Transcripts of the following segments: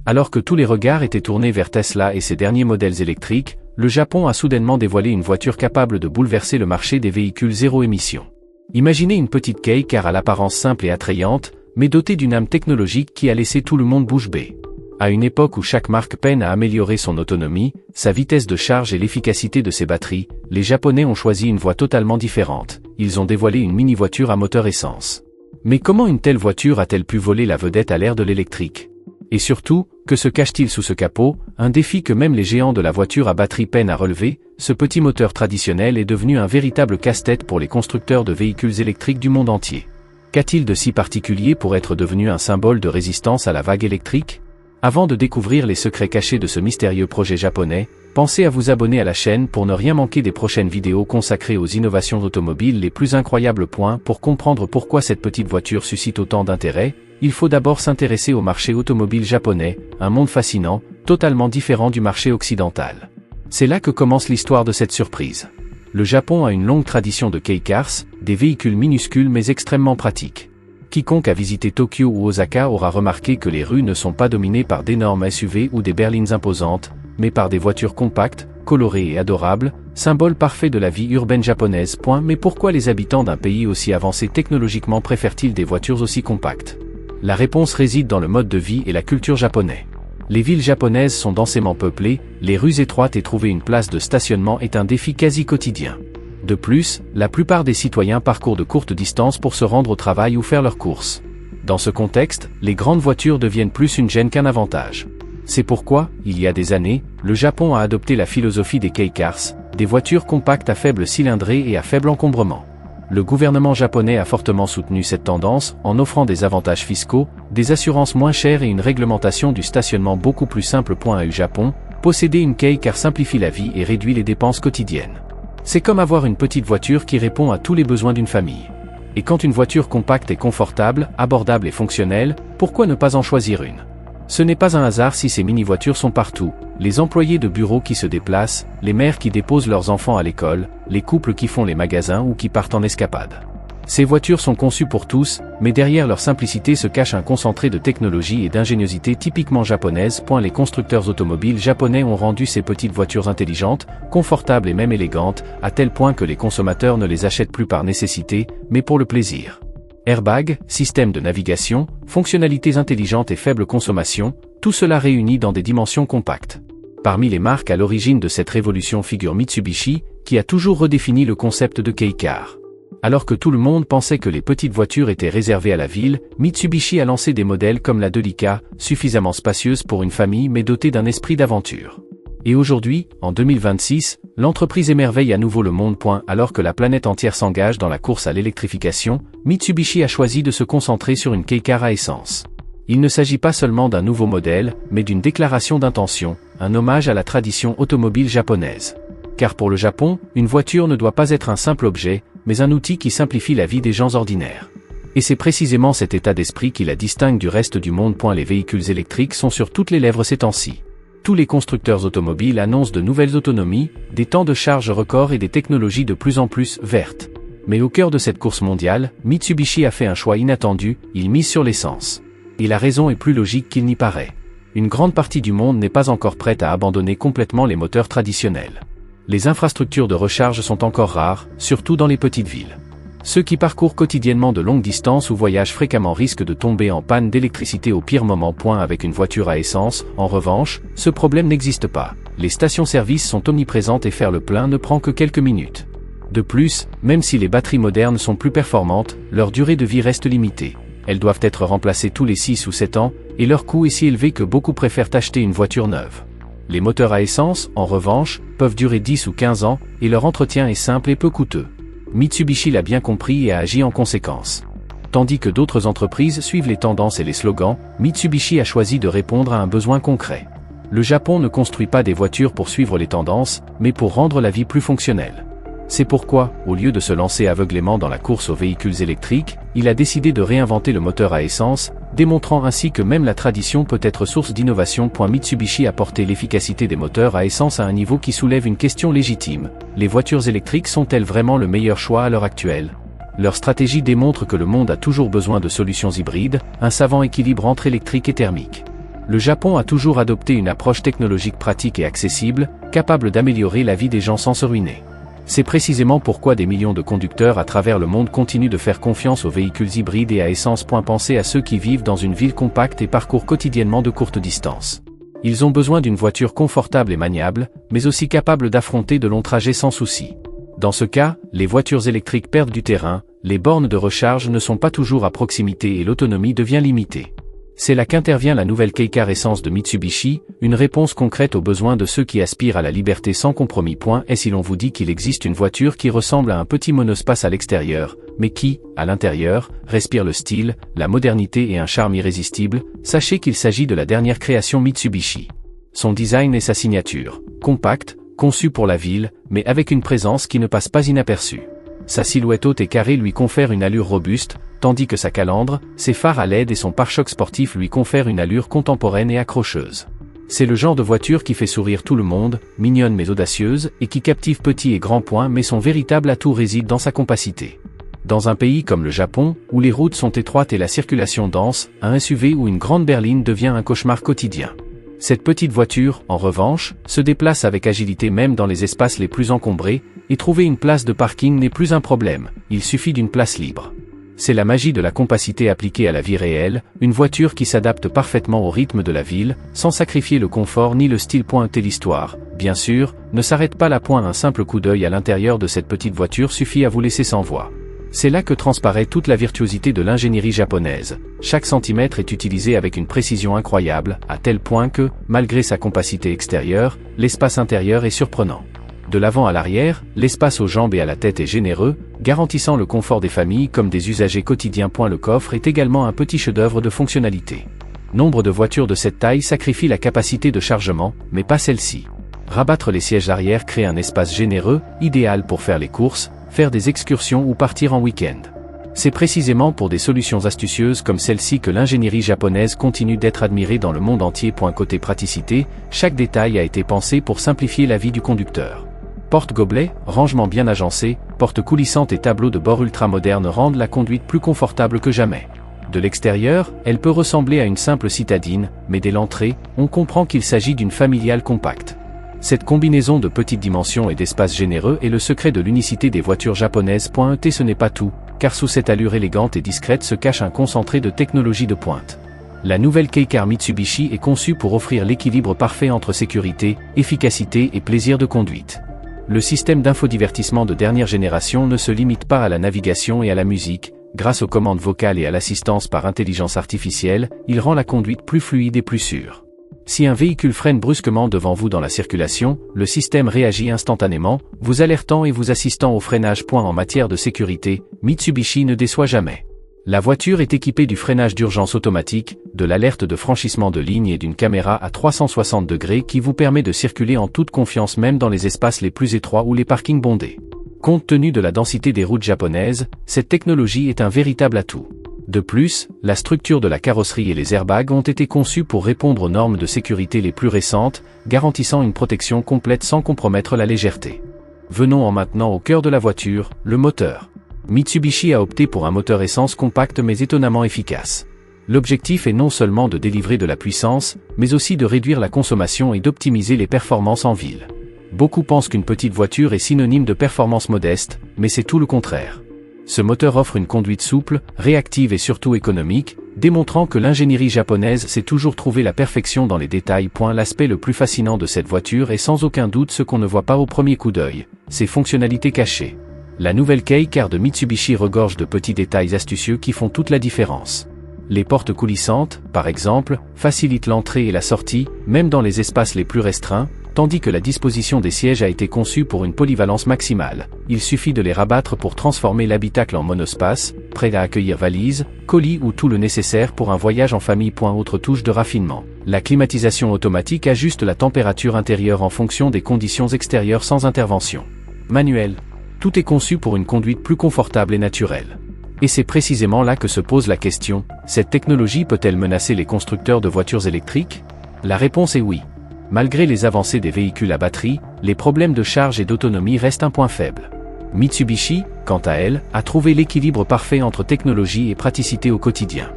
Alors que tous les regards étaient tournés vers Tesla et ses derniers modèles électriques, le Japon a soudainement dévoilé une voiture capable de bouleverser le marché des véhicules zéro émission. Imaginez une petite kei car à l'apparence simple et attrayante, mais dotée d'une âme technologique qui a laissé tout le monde bouche bée. À une époque où chaque marque peine à améliorer son autonomie, sa vitesse de charge et l'efficacité de ses batteries, les Japonais ont choisi une voie totalement différente. Ils ont dévoilé une mini-voiture à moteur essence. Mais comment une telle voiture a-t-elle pu voler la vedette à l'ère de l'électrique? Et surtout, que se cache-t-il sous ce capot? Un défi que même les géants de la voiture à batterie peinent à relever. Ce petit moteur traditionnel est devenu un véritable casse-tête pour les constructeurs de véhicules électriques du monde entier. Qu'a-t-il de si particulier pour être devenu un symbole de résistance à la vague électrique? Avant de découvrir les secrets cachés de ce mystérieux projet japonais, pensez à vous abonner à la chaîne pour ne rien manquer des prochaines vidéos consacrées aux innovations automobiles les plus incroyables. Pour comprendre pourquoi cette petite voiture suscite autant d'intérêt, il faut d'abord s'intéresser au marché automobile japonais, un monde fascinant, totalement différent du marché occidental. C'est là que commence l'histoire de cette surprise. Le Japon a une longue tradition de kei cars, des véhicules minuscules mais extrêmement pratiques. Quiconque a visité Tokyo ou Osaka aura remarqué que les rues ne sont pas dominées par d'énormes SUV ou des berlines imposantes, mais par des voitures compactes, colorées et adorables, symbole parfait de la vie urbaine japonaise. Mais pourquoi les habitants d'un pays aussi avancé technologiquement préfèrent-ils des voitures aussi compactes? La réponse réside dans le mode de vie et la culture japonais. Les villes japonaises sont densément peuplées, les rues étroites et trouver une place de stationnement est un défi quasi quotidien. De plus, la plupart des citoyens parcourent de courtes distances pour se rendre au travail ou faire leurs courses. Dans ce contexte, les grandes voitures deviennent plus une gêne qu'un avantage. C'est pourquoi, il y a des années, le Japon a adopté la philosophie des kei cars, des voitures compactes à faible cylindrée et à faible encombrement. Le gouvernement japonais a fortement soutenu cette tendance en offrant des avantages fiscaux, des assurances moins chères et une réglementation du stationnement beaucoup plus simple. Au Japon, posséder une kei car simplifie la vie et réduit les dépenses quotidiennes. C'est comme avoir une petite voiture qui répond à tous les besoins d'une famille. Et quand une voiture compacte est confortable, abordable et fonctionnelle, pourquoi ne pas en choisir une? Ce n'est pas un hasard si ces mini-voitures sont partout. Les employés de bureau qui se déplacent, les mères qui déposent leurs enfants à l'école, les couples qui font les magasins ou qui partent en escapade. Ces voitures sont conçues pour tous, mais derrière leur simplicité se cache un concentré de technologie et d'ingéniosité typiquement japonaise. Les constructeurs automobiles japonais ont rendu ces petites voitures intelligentes, confortables et même élégantes, à tel point que les consommateurs ne les achètent plus par nécessité, mais pour le plaisir. Airbag, système de navigation, fonctionnalités intelligentes et faible consommation, tout cela réuni dans des dimensions compactes. Parmi les marques à l'origine de cette révolution figure Mitsubishi, qui a toujours redéfini le concept de kei car. Alors que tout le monde pensait que les petites voitures étaient réservées à la ville, Mitsubishi a lancé des modèles comme la Delica, suffisamment spacieuse pour une famille mais dotée d'un esprit d'aventure. Et aujourd'hui, en 2026, l'entreprise émerveille à nouveau le monde. Alors que la planète entière s'engage dans la course à l'électrification, Mitsubishi a choisi de se concentrer sur une kei car à essence. Il ne s'agit pas seulement d'un nouveau modèle, mais d'une déclaration d'intention, un hommage à la tradition automobile japonaise. Car pour le Japon, une voiture ne doit pas être un simple objet, mais un outil qui simplifie la vie des gens ordinaires. Et c'est précisément cet état d'esprit qui la distingue du reste du monde. Les véhicules électriques sont sur toutes les lèvres ces temps-ci. Tous les constructeurs automobiles annoncent de nouvelles autonomies, des temps de charge records et des technologies de plus en plus vertes. Mais au cœur de cette course mondiale, Mitsubishi a fait un choix inattendu, il mise sur l'essence. Et la raison est plus logique qu'il n'y paraît. Une grande partie du monde n'est pas encore prête à abandonner complètement les moteurs traditionnels. Les infrastructures de recharge sont encore rares, surtout dans les petites villes. Ceux qui parcourent quotidiennement de longues distances ou voyagent fréquemment risquent de tomber en panne d'électricité au pire moment. Avec une voiture à essence, en revanche, ce problème n'existe pas. Les stations-service sont omniprésentes et faire le plein ne prend que quelques minutes. De plus, même si les batteries modernes sont plus performantes, leur durée de vie reste limitée. Elles doivent être remplacées tous les 6 ou 7 ans, et leur coût est si élevé que beaucoup préfèrent acheter une voiture neuve. Les moteurs à essence, en revanche, peuvent durer 10 ou 15 ans, et leur entretien est simple et peu coûteux. Mitsubishi l'a bien compris et a agi en conséquence. Tandis que d'autres entreprises suivent les tendances et les slogans, Mitsubishi a choisi de répondre à un besoin concret. Le Japon ne construit pas des voitures pour suivre les tendances, mais pour rendre la vie plus fonctionnelle. C'est pourquoi, au lieu de se lancer aveuglément dans la course aux véhicules électriques, il a décidé de réinventer le moteur à essence, démontrant ainsi que même la tradition peut être source d'innovation. Mitsubishi a porté l'efficacité des moteurs à essence à un niveau qui soulève une question légitime. Les voitures électriques sont-elles vraiment le meilleur choix à l'heure actuelle? Leur stratégie démontre que le monde a toujours besoin de solutions hybrides, un savant équilibre entre électrique et thermique. Le Japon a toujours adopté une approche technologique pratique et accessible, capable d'améliorer la vie des gens sans se ruiner. C'est précisément pourquoi des millions de conducteurs à travers le monde continuent de faire confiance aux véhicules hybrides et à essence. Pensez à ceux qui vivent dans une ville compacte et parcourent quotidiennement de courtes distances. Ils ont besoin d'une voiture confortable et maniable, mais aussi capable d'affronter de longs trajets sans souci. Dans ce cas, les voitures électriques perdent du terrain, les bornes de recharge ne sont pas toujours à proximité et l'autonomie devient limitée. C'est là qu'intervient la nouvelle Kei-Car Essence de Mitsubishi, une réponse concrète aux besoins de ceux qui aspirent à la liberté sans compromis. Et si l'on vous dit qu'il existe une voiture qui ressemble à un petit monospace à l'extérieur, mais qui, à l'intérieur, respire le style, la modernité et un charme irrésistible, sachez qu'il s'agit de la dernière création Mitsubishi. Son design est sa signature, compacte, conçue pour la ville, mais avec une présence qui ne passe pas inaperçue. Sa silhouette haute et carrée lui confère une allure robuste, tandis que sa calandre, ses phares à LED et son pare-choc sportif lui confèrent une allure contemporaine et accrocheuse. C'est le genre de voiture qui fait sourire tout le monde, mignonne mais audacieuse, et qui captive petits et grands points, mais son véritable atout réside dans sa compacité. Dans un pays comme le Japon, où les routes sont étroites et la circulation dense, un SUV ou une grande berline devient un cauchemar quotidien. Cette petite voiture, en revanche, se déplace avec agilité même dans les espaces les plus encombrés, et trouver une place de parking n'est plus un problème, il suffit d'une place libre. C'est la magie de la compacité appliquée à la vie réelle, une voiture qui s'adapte parfaitement au rythme de la ville, sans sacrifier le confort ni le style. L'histoire, bien sûr, ne s'arrête pas là. Un simple coup d'œil à l'intérieur de cette petite voiture suffit à vous laisser sans voix. C'est là que transparaît toute la virtuosité de l'ingénierie japonaise. Chaque centimètre est utilisé avec une précision incroyable, à tel point que, malgré sa compacité extérieure, l'espace intérieur est surprenant. De l'avant à l'arrière, l'espace aux jambes et à la tête est généreux, garantissant le confort des familles comme des usagers quotidiens. Le coffre est également un petit chef-d'œuvre de fonctionnalité. Nombre de voitures de cette taille sacrifient la capacité de chargement, mais pas celle-ci. Rabattre les sièges arrière crée un espace généreux, idéal pour faire les courses, faire des excursions ou partir en week-end. C'est précisément pour des solutions astucieuses comme celle-ci que l'ingénierie japonaise continue d'être admirée dans le monde entier. Côté praticité, chaque détail a été pensé pour simplifier la vie du conducteur. Porte-gobelets, rangement bien agencé, porte coulissantes et tableaux de bord ultra-modernes rendent la conduite plus confortable que jamais. De l'extérieur, elle peut ressembler à une simple citadine, mais dès l'entrée, on comprend qu'il s'agit d'une familiale compacte. Cette combinaison de petites dimensions et d'espaces généreux est le secret de l'unicité des voitures japonaises. Ce n'est pas tout, car sous cette allure élégante et discrète se cache un concentré de technologie de pointe. La nouvelle Kei-Car Mitsubishi est conçue pour offrir l'équilibre parfait entre sécurité, efficacité et plaisir de conduite. Le système d'infodivertissement de dernière génération ne se limite pas à la navigation et à la musique. Grâce aux commandes vocales et à l'assistance par intelligence artificielle, il rend la conduite plus fluide et plus sûre. Si un véhicule freine brusquement devant vous dans la circulation, le système réagit instantanément, vous alertant et vous assistant au freinage. En matière de sécurité, Mitsubishi ne déçoit jamais. La voiture est équipée du freinage d'urgence automatique, de l'alerte de franchissement de ligne et d'une caméra à 360 degrés qui vous permet de circuler en toute confiance même dans les espaces les plus étroits ou les parkings bondés. Compte tenu de la densité des routes japonaises, cette technologie est un véritable atout. De plus, la structure de la carrosserie et les airbags ont été conçus pour répondre aux normes de sécurité les plus récentes, garantissant une protection complète sans compromettre la légèreté. Venons maintenant au cœur de la voiture, le moteur. Mitsubishi a opté pour un moteur essence compact mais étonnamment efficace. L'objectif est non seulement de délivrer de la puissance, mais aussi de réduire la consommation et d'optimiser les performances en ville. Beaucoup pensent qu'une petite voiture est synonyme de performance modeste, mais c'est tout le contraire. Ce moteur offre une conduite souple, réactive et surtout économique, démontrant que l'ingénierie japonaise sait toujours trouver la perfection dans les détails. L'aspect le plus fascinant de cette voiture est sans aucun doute ce qu'on ne voit pas au premier coup d'œil, ses fonctionnalités cachées. La nouvelle Kei-Car de Mitsubishi regorge de petits détails astucieux qui font toute la différence. Les portes coulissantes, par exemple, facilitent l'entrée et la sortie, même dans les espaces les plus restreints, tandis que la disposition des sièges a été conçue pour une polyvalence maximale. Il suffit de les rabattre pour transformer l'habitacle en monospace, prêt à accueillir valises, colis ou tout le nécessaire pour un voyage en famille. Autre touche de raffinement. La climatisation automatique ajuste la température intérieure en fonction des conditions extérieures sans intervention manuelle. Tout est conçu pour une conduite plus confortable et naturelle. Et c'est précisément là que se pose la question, cette technologie peut-elle menacer les constructeurs de voitures électriques? La réponse est oui. Malgré les avancées des véhicules à batterie, les problèmes de charge et d'autonomie restent un point faible. Mitsubishi, quant à elle, a trouvé l'équilibre parfait entre technologie et praticité au quotidien.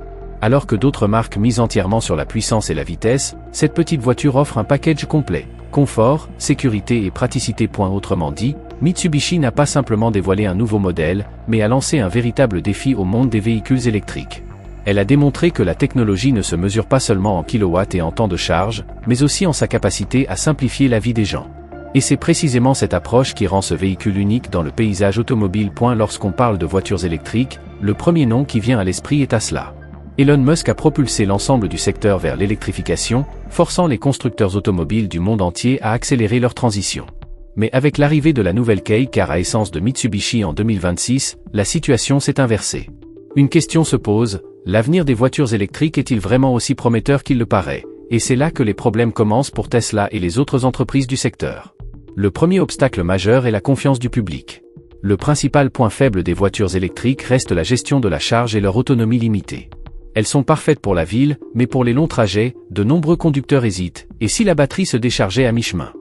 Alors que d'autres marques misent entièrement sur la puissance et la vitesse, cette petite voiture offre un package complet. Confort, sécurité et praticité. Autrement dit, Mitsubishi n'a pas simplement dévoilé un nouveau modèle, mais a lancé un véritable défi au monde des véhicules électriques. Elle a démontré que la technologie ne se mesure pas seulement en kilowatts et en temps de charge, mais aussi en sa capacité à simplifier la vie des gens. Et c'est précisément cette approche qui rend ce véhicule unique dans le paysage automobile. Lorsqu'on parle de voitures électriques, le premier nom qui vient à l'esprit est Tesla. Elon Musk a propulsé l'ensemble du secteur vers l'électrification, forçant les constructeurs automobiles du monde entier à accélérer leur transition. Mais avec l'arrivée de la nouvelle Kei car à essence de Mitsubishi en 2026, la situation s'est inversée. Une question se pose, l'avenir des voitures électriques est-il vraiment aussi prometteur qu'il le paraît? Et c'est là que les problèmes commencent pour Tesla et les autres entreprises du secteur. Le premier obstacle majeur est la confiance du public. Le principal point faible des voitures électriques reste la gestion de la charge et leur autonomie limitée. Elles sont parfaites pour la ville, mais pour les longs trajets, de nombreux conducteurs hésitent, et si la batterie se déchargeait à mi-chemin?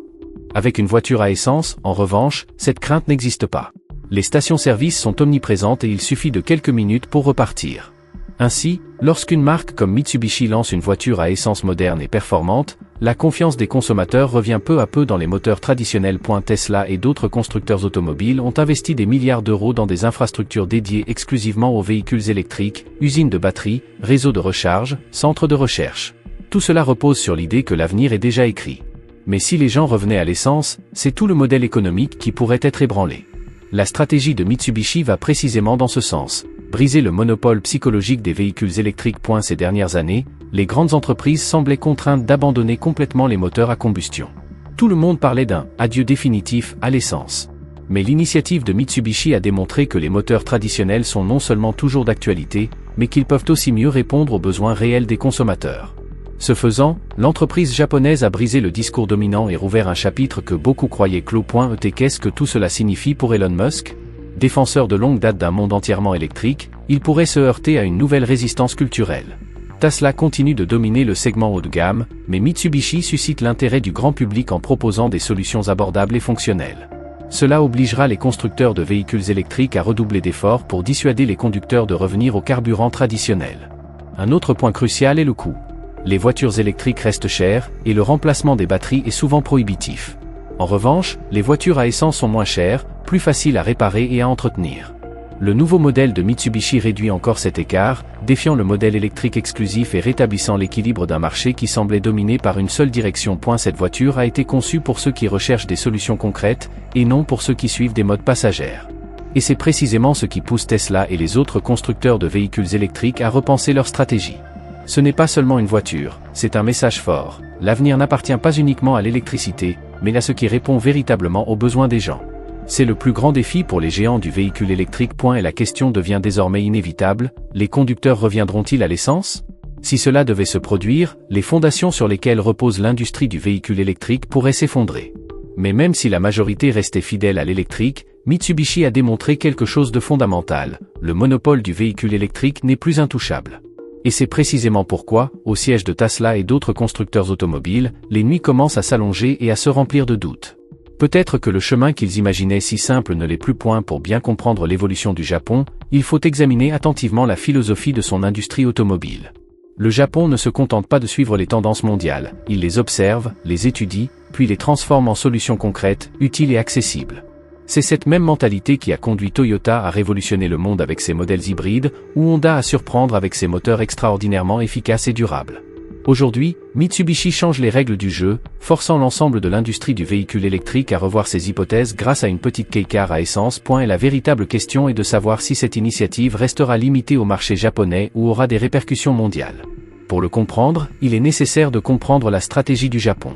Avec une voiture à essence, en revanche, cette crainte n'existe pas. Les stations-service sont omniprésentes et il suffit de quelques minutes pour repartir. Ainsi, lorsqu'une marque comme Mitsubishi lance une voiture à essence moderne et performante, la confiance des consommateurs revient peu à peu dans les moteurs traditionnels. Tesla et d'autres constructeurs automobiles ont investi des milliards d'euros dans des infrastructures dédiées exclusivement aux véhicules électriques, usines de batteries, réseaux de recharge, centres de recherche. Tout cela repose sur l'idée que l'avenir est déjà écrit. Mais si les gens revenaient à l'essence, c'est tout le modèle économique qui pourrait être ébranlé. La stratégie de Mitsubishi va précisément dans ce sens. Briser le monopole psychologique des véhicules électriques. Ces dernières années, les grandes entreprises semblaient contraintes d'abandonner complètement les moteurs à combustion. Tout le monde parlait d'un « adieu définitif » à l'essence. Mais l'initiative de Mitsubishi a démontré que les moteurs traditionnels sont non seulement toujours d'actualité, mais qu'ils peuvent aussi mieux répondre aux besoins réels des consommateurs. Ce faisant, l'entreprise japonaise a brisé le discours dominant et rouvert un chapitre que beaucoup croyaient clos. Qu'est-ce que tout cela signifie pour Elon Musk? Défenseur de longue date d'un monde entièrement électrique, il pourrait se heurter à une nouvelle résistance culturelle. Tesla continue de dominer le segment haut de gamme, mais Mitsubishi suscite l'intérêt du grand public en proposant des solutions abordables et fonctionnelles. Cela obligera les constructeurs de véhicules électriques à redoubler d'efforts pour dissuader les conducteurs de revenir au carburant traditionnel. Un autre point crucial est le coût. Les voitures électriques restent chères, et le remplacement des batteries est souvent prohibitif. En revanche, les voitures à essence sont moins chères, plus faciles à réparer et à entretenir. Le nouveau modèle de Mitsubishi réduit encore cet écart, défiant le modèle électrique exclusif et rétablissant l'équilibre d'un marché qui semblait dominé par une seule direction. Cette voiture a été conçue pour ceux qui recherchent des solutions concrètes, et non pour ceux qui suivent des modes passagères. Et c'est précisément ce qui pousse Tesla et les autres constructeurs de véhicules électriques à repenser leur stratégie. Ce n'est pas seulement une voiture, c'est un message fort. L'avenir n'appartient pas uniquement à l'électricité, mais à ce qui répond véritablement aux besoins des gens. C'est le plus grand défi pour les géants du véhicule électrique. Et la question devient désormais inévitable, les conducteurs reviendront-ils à l'essence? Si cela devait se produire, les fondations sur lesquelles repose l'industrie du véhicule électrique pourraient s'effondrer. Mais même si la majorité restait fidèle à l'électrique, Mitsubishi a démontré quelque chose de fondamental, le monopole du véhicule électrique n'est plus intouchable. Et c'est précisément pourquoi, au siège de Tesla et d'autres constructeurs automobiles, les nuits commencent à s'allonger et à se remplir de doutes. Peut-être que le chemin qu'ils imaginaient si simple ne l'est plus. Pour bien comprendre l'évolution du Japon, il faut examiner attentivement la philosophie de son industrie automobile. Le Japon ne se contente pas de suivre les tendances mondiales, il les observe, les étudie, puis les transforme en solutions concrètes, utiles et accessibles. C'est cette même mentalité qui a conduit Toyota à révolutionner le monde avec ses modèles hybrides, ou Honda à surprendre avec ses moteurs extraordinairement efficaces et durables. Aujourd'hui, Mitsubishi change les règles du jeu, forçant l'ensemble de l'industrie du véhicule électrique à revoir ses hypothèses grâce à une petite Kei car à essence. Et la véritable question est de savoir si cette initiative restera limitée au marché japonais ou aura des répercussions mondiales. Pour le comprendre, il est nécessaire de comprendre la stratégie du Japon.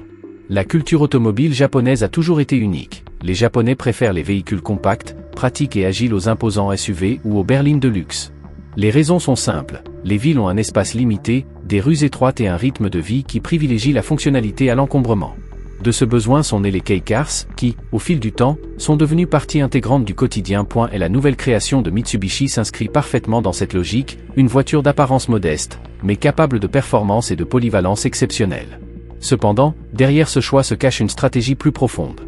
La culture automobile japonaise a toujours été unique. Les Japonais préfèrent les véhicules compacts, pratiques et agiles aux imposants SUV ou aux berlines de luxe. Les raisons sont simples, les villes ont un espace limité, des rues étroites et un rythme de vie qui privilégie la fonctionnalité à l'encombrement. De ce besoin sont nés les Kei cars, qui, au fil du temps, sont devenus partie intégrante du quotidien. Et la nouvelle création de Mitsubishi s'inscrit parfaitement dans cette logique, une voiture d'apparence modeste, mais capable de performance et de polyvalence exceptionnelle. Cependant, derrière ce choix se cache une stratégie plus profonde.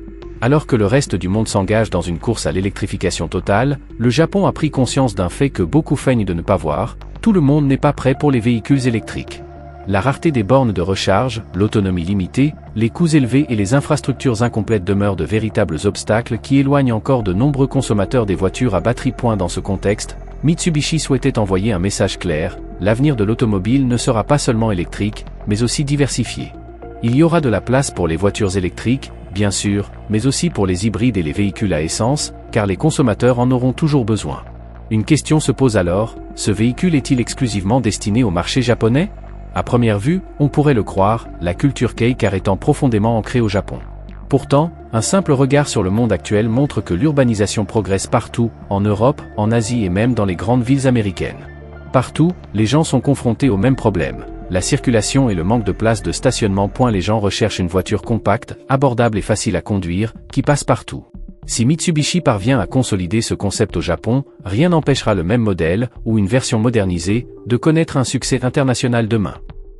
Alors que le reste du monde s'engage dans une course à l'électrification totale, le Japon a pris conscience d'un fait que beaucoup feignent de ne pas voir, tout le monde n'est pas prêt pour les véhicules électriques. La rareté des bornes de recharge, l'autonomie limitée, les coûts élevés et les infrastructures incomplètes demeurent de véritables obstacles qui éloignent encore de nombreux consommateurs des voitures à batterie. Dans ce contexte, Mitsubishi souhaitait envoyer un message clair: l'avenir de l'automobile ne sera pas seulement électrique, mais aussi diversifié. Il y aura de la place pour les voitures électriques, bien sûr, mais aussi pour les hybrides et les véhicules à essence, car les consommateurs en auront toujours besoin. Une question se pose alors, ce véhicule est-il exclusivement destiné au marché japonais ? À première vue, on pourrait le croire, la culture kei-car étant profondément ancrée au Japon. Pourtant, un simple regard sur le monde actuel montre que l'urbanisation progresse partout, en Europe, en Asie et même dans les grandes villes américaines. Partout, les gens sont confrontés au même problème: la circulation et le manque de place de stationnement. Les gens recherchent une voiture compacte, abordable et facile à conduire, qui passe partout. Si Mitsubishi parvient à consolider ce concept au Japon, rien n'empêchera le même modèle, ou une version modernisée, de connaître un succès international demain.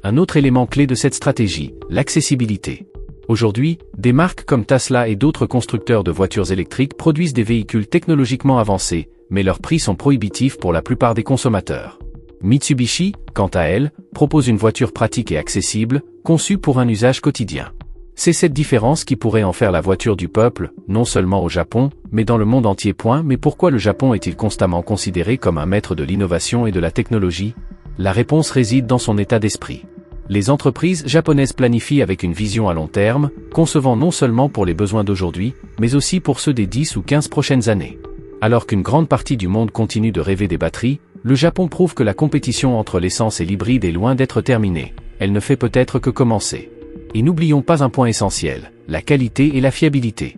Un autre élément clé de cette stratégie, l'accessibilité. Aujourd'hui, des marques comme Tesla et d'autres constructeurs de voitures électriques produisent des véhicules technologiquement avancés, mais leurs prix sont prohibitifs pour la plupart des consommateurs. Mitsubishi, quant à elle, propose une voiture pratique et accessible, conçue pour un usage quotidien. C'est cette différence qui pourrait en faire la voiture du peuple, non seulement au Japon, mais dans le monde entier. Mais pourquoi le Japon est-il constamment considéré comme un maître de l'innovation et de la technologie ? La réponse réside dans son état d'esprit. Les entreprises japonaises planifient avec une vision à long terme, concevant non seulement pour les besoins d'aujourd'hui, mais aussi pour ceux des 10 ou 15 prochaines années. Alors qu'une grande partie du monde continue de rêver des batteries, le Japon prouve que la compétition entre l'essence et l'hybride est loin d'être terminée. Elle ne fait peut-être que commencer. Et n'oublions pas un point essentiel, la qualité et la fiabilité.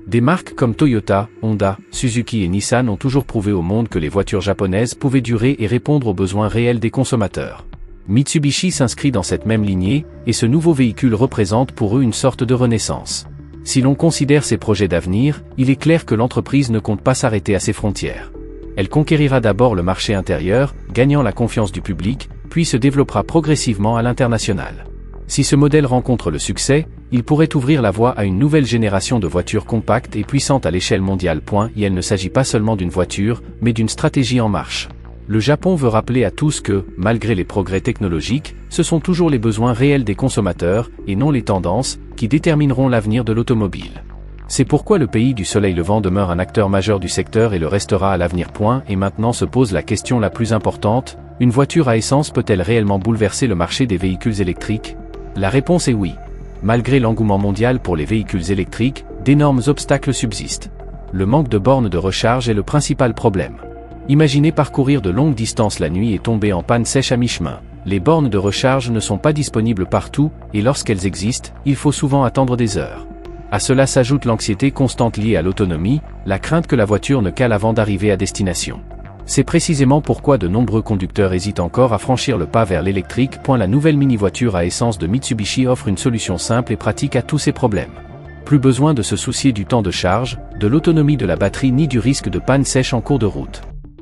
Des marques comme Toyota, Honda, Suzuki et Nissan ont toujours prouvé au monde que les voitures japonaises pouvaient durer et répondre aux besoins réels des consommateurs. Mitsubishi s'inscrit dans cette même lignée, et ce nouveau véhicule représente pour eux une sorte de renaissance. Si l'on considère ses projets d'avenir, il est clair que l'entreprise ne compte pas s'arrêter à ses frontières. Elle conquérira d'abord le marché intérieur, gagnant la confiance du public, puis se développera progressivement à l'international. Si ce modèle rencontre le succès, il pourrait ouvrir la voie à une nouvelle génération de voitures compactes et puissantes à l'échelle mondiale. Et il ne s'agit pas seulement d'une voiture, mais d'une stratégie en marche. Le Japon veut rappeler à tous que, malgré les progrès technologiques, ce sont toujours les besoins réels des consommateurs, et non les tendances, qui détermineront l'avenir de l'automobile. C'est pourquoi le pays du soleil levant demeure un acteur majeur du secteur et le restera à l'avenir. Et maintenant se pose la question la plus importante, une voiture à essence peut-elle réellement bouleverser le marché des véhicules électriques ? La réponse est oui. Malgré l'engouement mondial pour les véhicules électriques, d'énormes obstacles subsistent. Le manque de bornes de recharge est le principal problème. Imaginez parcourir de longues distances la nuit et tomber en panne sèche à mi-chemin. Les bornes de recharge ne sont pas disponibles partout, et lorsqu'elles existent, il faut souvent attendre des heures. À cela s'ajoute l'anxiété constante liée à l'autonomie, la crainte que la voiture ne cale avant d'arriver à destination. C'est précisément pourquoi de nombreux conducteurs hésitent encore à franchir le pas vers l'électrique. La nouvelle mini-voiture à essence de Mitsubishi offre une solution simple et pratique à tous ces problèmes. Plus besoin de se soucier du temps de charge, de l'autonomie de la batterie ni du risque de panne sèche en cours de route.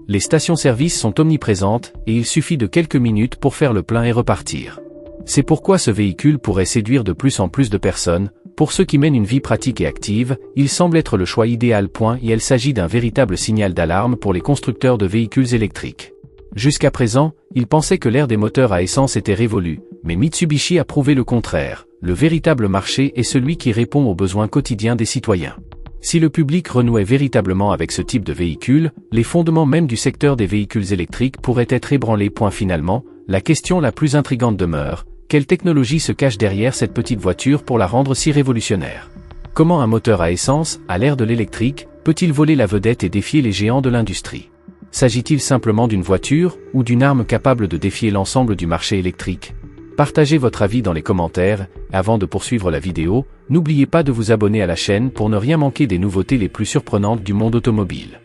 Les stations-service sont omniprésentes, et il suffit de quelques minutes pour faire le plein et repartir. C'est pourquoi ce véhicule pourrait séduire de plus en plus de personnes. Pour ceux qui mènent une vie pratique et active, il semble être le choix idéal. Et il s'agit d'un véritable signal d'alarme pour les constructeurs de véhicules électriques. Jusqu'à présent, ils pensaient que l'ère des moteurs à essence était révolue, mais Mitsubishi a prouvé le contraire. Le véritable marché est celui qui répond aux besoins quotidiens des citoyens. Si le public renouait véritablement avec ce type de véhicule, les fondements même du secteur des véhicules électriques pourraient être ébranlés. Finalement, la question la plus intrigante demeure: quelle technologie se cache derrière cette petite voiture pour la rendre si révolutionnaire ? Comment un moteur à essence, à l'ère de l'électrique, peut-il voler la vedette et défier les géants de l'industrie ? S'agit-il simplement d'une voiture, ou d'une arme capable de défier l'ensemble du marché électrique ? Partagez votre avis dans les commentaires. Avant de poursuivre la vidéo, n'oubliez pas de vous abonner à la chaîne pour ne rien manquer des nouveautés les plus surprenantes du monde automobile.